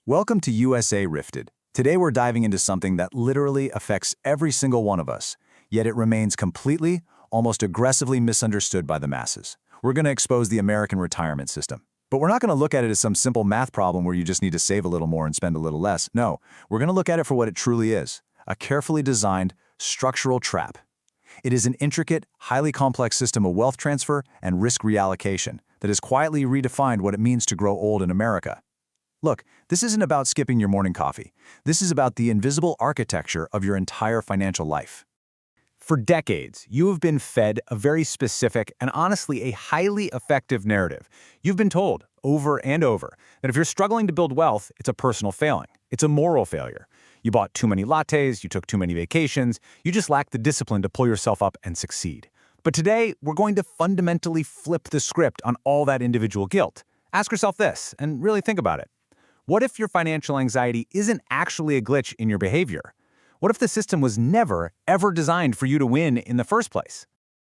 Welcome to USA Rifted. Today we're diving into something that literally affects every single one of us, yet it remains completely, almost aggressively misunderstood by the masses. We're going to expose the American retirement system. But we're not going to look at it as some simple math problem where you just need to save a little more and spend a little less. No, we're going to look at it for what it truly is, a carefully designed, structural trap. It is an intricate, highly complex system of wealth transfer and risk reallocation that has quietly redefined what it means to grow old in America. Look, this isn't about skipping your morning coffee. This is about the invisible architecture of your entire financial life. For decades, you have been fed a very specific and honestly a highly effective narrative. You've been told over and over that if you're struggling to build wealth, it's a personal failing. It's a moral failure. You bought too many lattes, you took too many vacations, you just lack the discipline to pull yourself up and succeed. But today, we're going to fundamentally flip the script on all that individual guilt. Ask yourself this, and really think about it. What if your financial anxiety isn't actually a glitch in your behavior? What if the system was never, ever designed for you to win in the first place?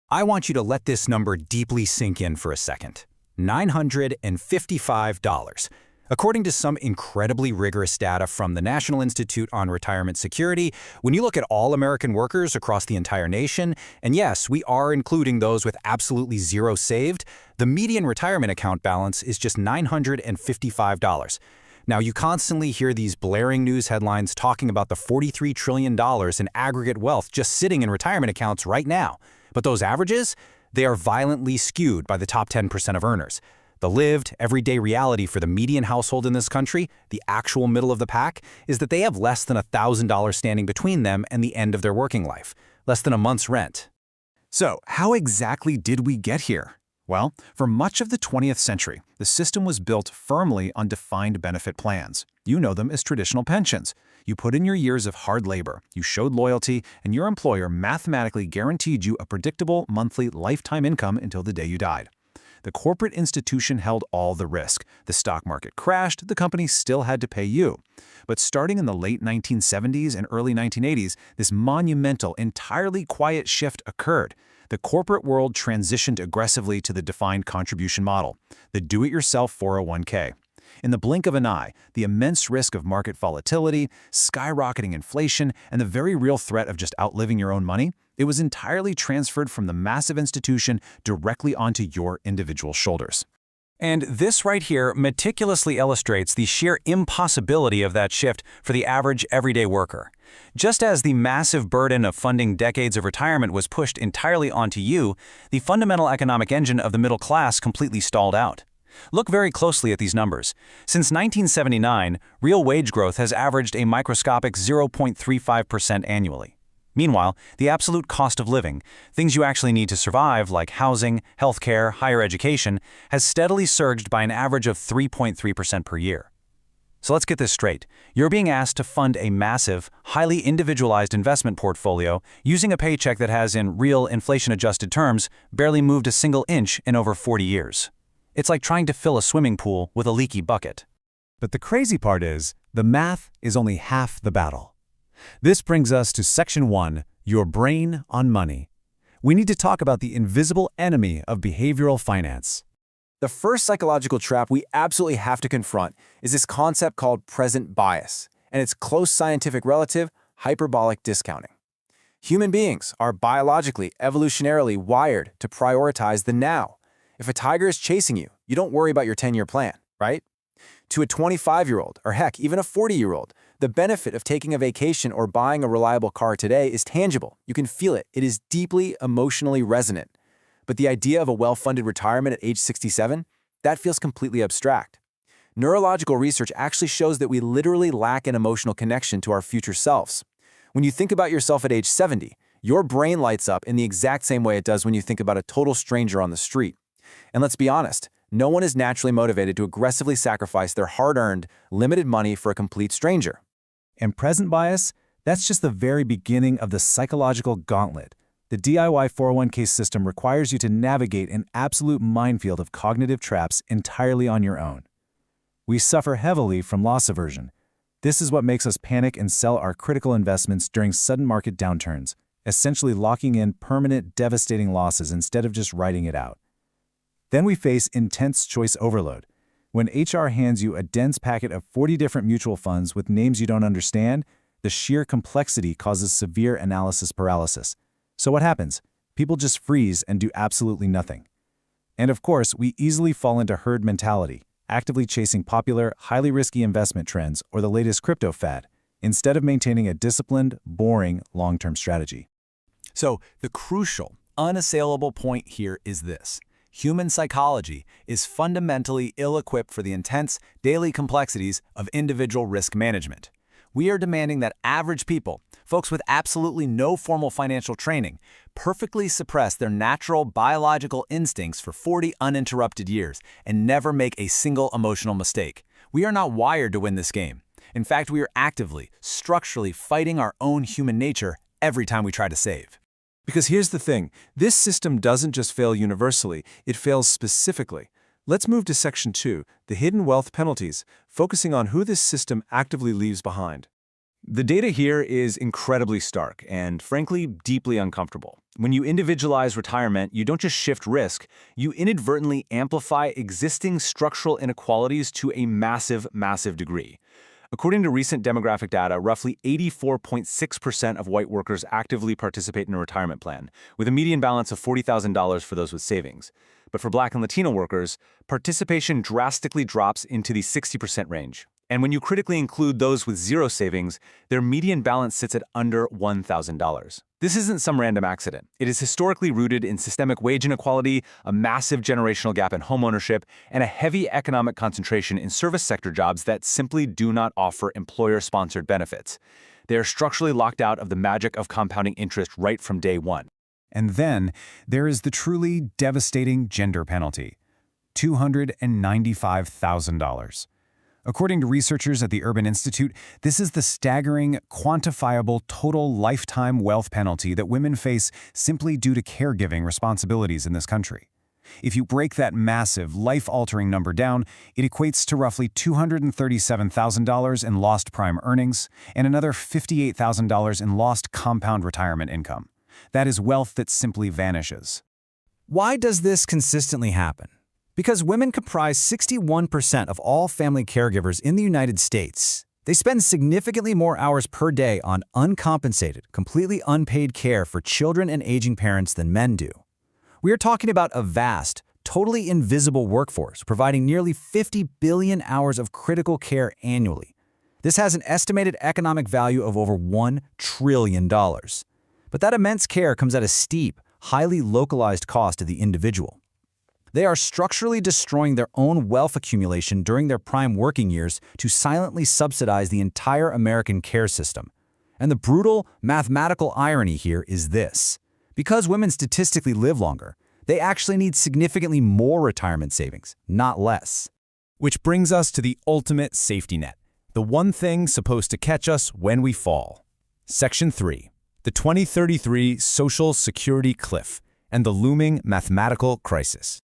I want you to let this number deeply sink in for a second. $955. According to some incredibly rigorous data from the National Institute on Retirement Security, when you look at all American workers across the entire nation, and yes, we are including those with absolutely zero saved, the median retirement account balance is just $955. Now, you constantly hear these blaring news headlines talking about the $43 trillion in aggregate wealth just sitting in retirement accounts right now. But those averages, they are violently skewed by the top 10% of earners. The lived, everyday reality for the median household in this country, the actual middle of the pack, is that they have less than $1,000 standing between them and the end of their working life, less than a month's rent. So, how exactly did we get here? Well, for much of the 20th century, the system was built firmly on defined benefit plans. You know them as traditional pensions. You put in your years of hard labor, you showed loyalty, and your employer mathematically guaranteed you a predictable monthly lifetime income until the day you died. The corporate institution held all the risk. The stock market crashed, the company still had to pay you. But starting in the late 1970s and early 1980s, this monumental, entirely quiet shift occurred. The corporate world transitioned aggressively to the defined contribution model, the do-it-yourself 401k. In the blink of an eye, the immense risk of market volatility, skyrocketing inflation, and the very real threat of just outliving your own money, it was entirely transferred from the massive institution directly onto your individual shoulders. And this right here meticulously illustrates the sheer impossibility of that shift for the average everyday worker. Just as the massive burden of funding decades of retirement was pushed entirely onto you, the fundamental economic engine of the middle class completely stalled out. Look very closely at these numbers. Since 1979, real wage growth has averaged a microscopic 0.35% annually. Meanwhile, the absolute cost of living, things you actually need to survive like housing, healthcare, higher education, has steadily surged by an average of 3.3% per year. So let's get this straight. You're being asked to fund a massive, highly individualized investment portfolio using a paycheck that has, in real inflation-adjusted terms, barely moved a single inch in over 40 years. It's like trying to fill a swimming pool with a leaky bucket. But the crazy part is, the math is only half the battle. This brings us to Section 1, Your Brain on Money. We need to talk about the invisible enemy of behavioral finance. The first psychological trap we absolutely have to confront is this concept called present bias, and its close scientific relative, hyperbolic discounting. Human beings are biologically, evolutionarily wired to prioritize the now. If a tiger is chasing you, you don't worry about your 10-year plan, right? To a 25-year-old, or heck, even a 40-year-old, the benefit of taking a vacation or buying a reliable car today is tangible. You can feel it. It is deeply emotionally resonant. But the idea of a well-funded retirement at age 67, that feels completely abstract. Neurological research actually shows that we literally lack an emotional connection to our future selves. When you think about yourself at age 70, your brain lights up in the exact same way it does when you think about a total stranger on the street. And let's be honest, no one is naturally motivated to aggressively sacrifice their hard-earned, limited money for a complete stranger. And present bias, that's just the very beginning of the psychological gauntlet. The DIY 401k system requires you to navigate an absolute minefield of cognitive traps entirely on your own. We suffer heavily from loss aversion. This is what makes us panic and sell our critical investments during sudden market downturns, essentially locking in permanent, devastating losses instead of just writing it out. Then we face intense choice overload. When HR hands you a dense packet of 40 different mutual funds with names you don't understand, the sheer complexity causes severe analysis paralysis. So what happens? People just freeze and do absolutely nothing. And of course, we easily fall into herd mentality, actively chasing popular, highly risky investment trends or the latest crypto fad, instead of maintaining a disciplined, boring, long-term strategy. So, the crucial, unassailable point here is this. Human psychology is fundamentally ill-equipped for the intense, daily complexities of individual risk management. We are demanding that average people, folks with absolutely no formal financial training, perfectly suppress their natural biological instincts for 40 uninterrupted years and never make a single emotional mistake. We are not wired to win this game. In fact, we are actively, structurally fighting our own human nature every time we try to save. Because here's the thing, this system doesn't just fail universally, it fails specifically. Let's move to Section 2, the hidden wealth penalties, focusing on who this system actively leaves behind. The data here is incredibly stark and, frankly, deeply uncomfortable. When you individualize retirement, you don't just shift risk, you inadvertently amplify existing structural inequalities to a massive, massive degree. According to recent demographic data, roughly 84.6% of white workers actively participate in a retirement plan, with a median balance of $40,000 for those with savings. But for Black and Latino workers, participation drastically drops into the 60% range. And when you critically include those with zero savings, their median balance sits at under $1,000. This isn't some random accident. It is historically rooted in systemic wage inequality, a massive generational gap in homeownership, and a heavy economic concentration in service sector jobs that simply do not offer employer-sponsored benefits. They are structurally locked out of the magic of compounding interest right from day one. And then there is the truly devastating gender penalty, $295,000. According to researchers at the Urban Institute, this is the staggering, quantifiable total lifetime wealth penalty that women face simply due to caregiving responsibilities in this country. If you break that massive, life-altering number down, it equates to roughly $237,000 in lost prime earnings and another $58,000 in lost compound retirement income. That is wealth that simply vanishes. Why does this consistently happen? Because women comprise 61% of all family caregivers in the United States. They spend significantly more hours per day on uncompensated, completely unpaid care for children and aging parents than men do. We are talking about a vast, totally invisible workforce providing nearly 50 billion hours of critical care annually. This has an estimated economic value of over $1 trillion. But that immense care comes at a steep, highly localized cost to the individual. They are structurally destroying their own wealth accumulation during their prime working years to silently subsidize the entire American care system. And the brutal, mathematical irony here is this. Because women statistically live longer, they actually need significantly more retirement savings, not less. Which brings us to the ultimate safety net, the one thing supposed to catch us when we fall. Section 3, the 2033 Social Security Cliff and the looming mathematical crisis.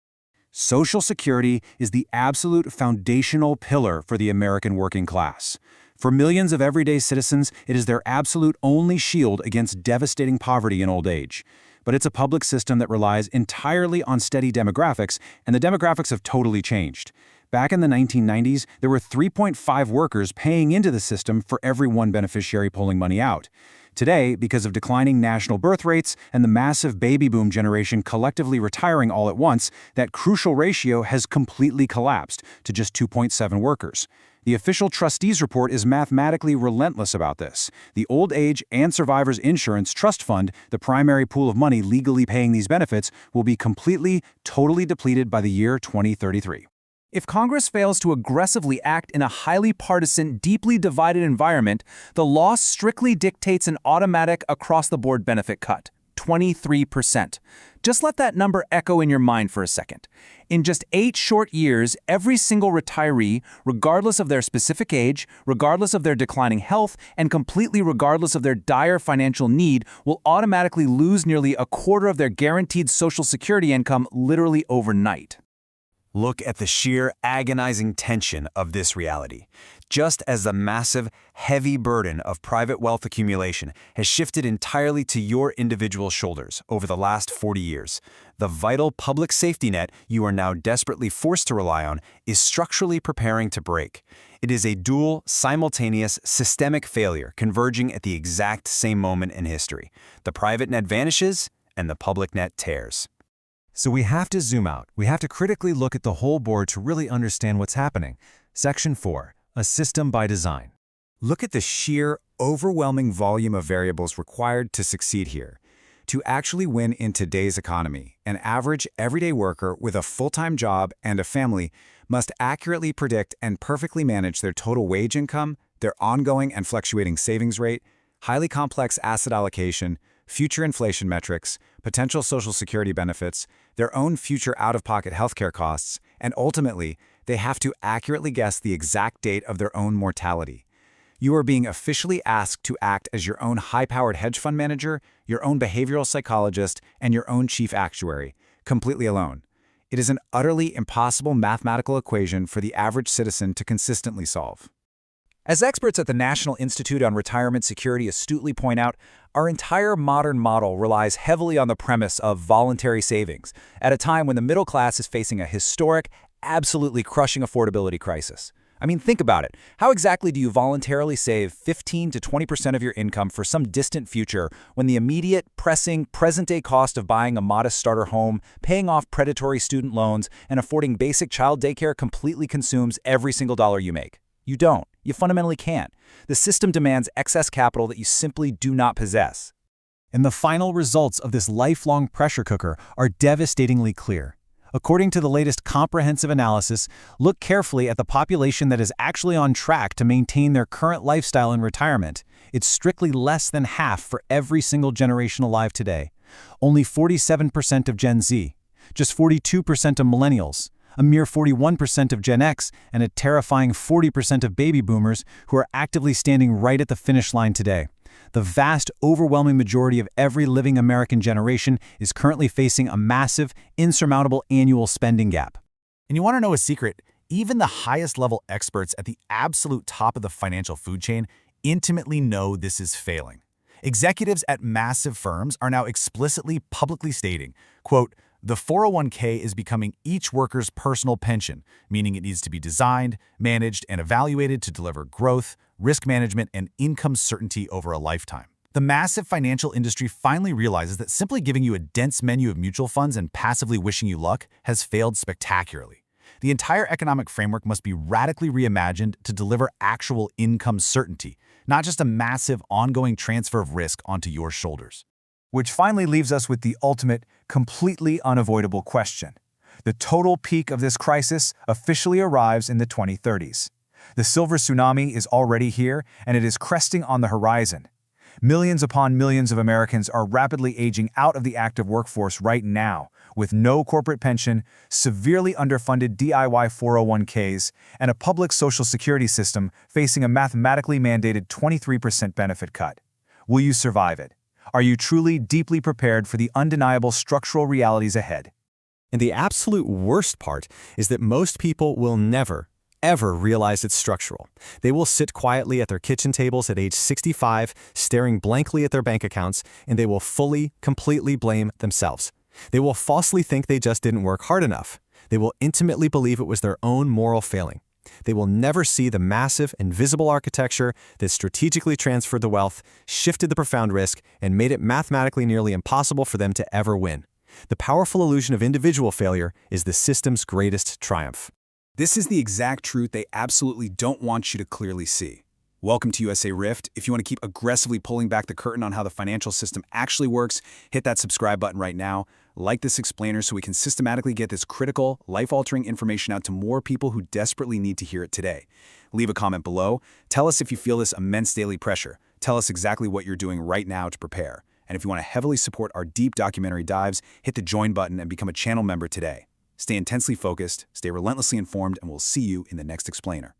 Social Security is the absolute foundational pillar for the American working class. For millions of everyday citizens, it is their absolute only shield against devastating poverty in old age. But it's a public system that relies entirely on steady demographics, and the demographics have totally changed. Back in the 1990s, there were 3.5 workers paying into the system for every one beneficiary pulling money out. Today, because of declining national birth rates and the massive baby boom generation collectively retiring all at once, that crucial ratio has completely collapsed to just 2.7 workers. The official trustees report is mathematically relentless about this. The Old Age and Survivors Insurance Trust Fund, the primary pool of money legally paying these benefits, will be completely, totally depleted by the year 2033. If Congress fails to aggressively act in a highly partisan, deeply divided environment, the law strictly dictates an automatic across-the-board benefit cut, 23%. Just let that number echo in your mind for a second. In just 8 short years, every single retiree, regardless of their specific age, regardless of their declining health, and completely regardless of their dire financial need, will automatically lose nearly a quarter of their guaranteed Social Security income literally overnight. Look at the sheer agonizing tension of this reality. just as the massive, heavy burden of private wealth accumulation has shifted entirely to your individual shoulders over the last 40 years. The vital public safety net you are now desperately forced to rely on is structurally preparing to break. It is a dual, simultaneous, systemic failure converging at the exact same moment in history. The private net vanishes, and the public net tears. So we have to zoom out. We have to critically look at the whole board to really understand what's happening. Section 4. A system by design. Look at the sheer, overwhelming volume of variables required to succeed here. To actually win in today's economy, an average everyday worker with a full-time job and a family must accurately predict and perfectly manage their total wage income, their ongoing and fluctuating savings rate, highly complex asset allocation, future inflation metrics, potential Social Security benefits, their own future out-of-pocket healthcare costs, and ultimately, they have to accurately guess the exact date of their own mortality. You are being officially asked to act as your own high-powered hedge fund manager, your own behavioral psychologist, and your own chief actuary, completely alone. It is an utterly impossible mathematical equation for the average citizen to consistently solve. As experts at the National Institute on Retirement Security astutely point out, our entire modern model relies heavily on the premise of voluntary savings, at a time when the middle class is facing a historic, absolutely crushing affordability crisis. I mean, think about it. How exactly do you voluntarily save 15 to 20% of your income for some distant future when the immediate, pressing, present-day cost of buying a modest starter home, paying off predatory student loans, and affording basic child daycare completely consumes every single dollar you make? You don't. You fundamentally can't. The system demands excess capital that you simply do not possess. And the final results of this lifelong pressure cooker are devastatingly clear. According to the latest comprehensive analysis, look carefully at the population that is actually on track to maintain their current lifestyle in retirement. It's strictly less than half for every single generation alive today. Only 47% of Gen Z, just 42% of millennials, a mere 41% of Gen X, and a terrifying 40% of baby boomers who are actively standing right at the finish line today. The vast, overwhelming majority of every living American generation is currently facing a massive, insurmountable annual spending gap. And you want to know a secret? Even the highest-level experts at the absolute top of the financial food chain intimately know this is failing. Executives at massive firms are now explicitly publicly stating, quote, "The 401k is becoming each worker's personal pension, meaning it needs to be designed, managed, and evaluated to deliver growth, risk management, and income certainty over a lifetime." The massive financial industry finally realizes that simply giving you a dense menu of mutual funds and passively wishing you luck has failed spectacularly. The entire economic framework must be radically reimagined to deliver actual income certainty, not just a massive ongoing transfer of risk onto your shoulders. Which finally leaves us with the ultimate, completely unavoidable question. The total peak of this crisis officially arrives in the 2030s. The silver tsunami is already here, and it is cresting on the horizon. Millions upon millions of Americans are rapidly aging out of the active workforce right now, with no corporate pension, severely underfunded DIY 401ks, and a public Social Security system facing a mathematically mandated 23% benefit cut. Will you survive it? Are you truly deeply prepared for the undeniable structural realities ahead? And the absolute worst part is that most people will never, ever realize it's structural. They will sit quietly at their kitchen tables at age 65, staring blankly at their bank accounts, and they will fully, completely blame themselves. They will falsely think they just didn't work hard enough. They will intimately believe it was their own moral failing. They will never see the massive, invisible architecture that strategically transferred the wealth, shifted the profound risk, and made it mathematically nearly impossible for them to ever win. The powerful illusion of individual failure is the system's greatest triumph. This is the exact truth they absolutely don't want you to clearly see. Welcome to USA Rift. If you want to keep aggressively pulling back the curtain on how the financial system actually works, hit that subscribe button right now. Like this explainer so we can systematically get this critical, life-altering information out to more people who desperately need to hear it today. Leave a comment below. Tell us if you feel this immense daily pressure. Tell us exactly what you're doing right now to prepare. And if you want to heavily support our deep documentary dives, hit the join button and become a channel member today. Stay intensely focused, stay relentlessly informed, and we'll see you in the next explainer.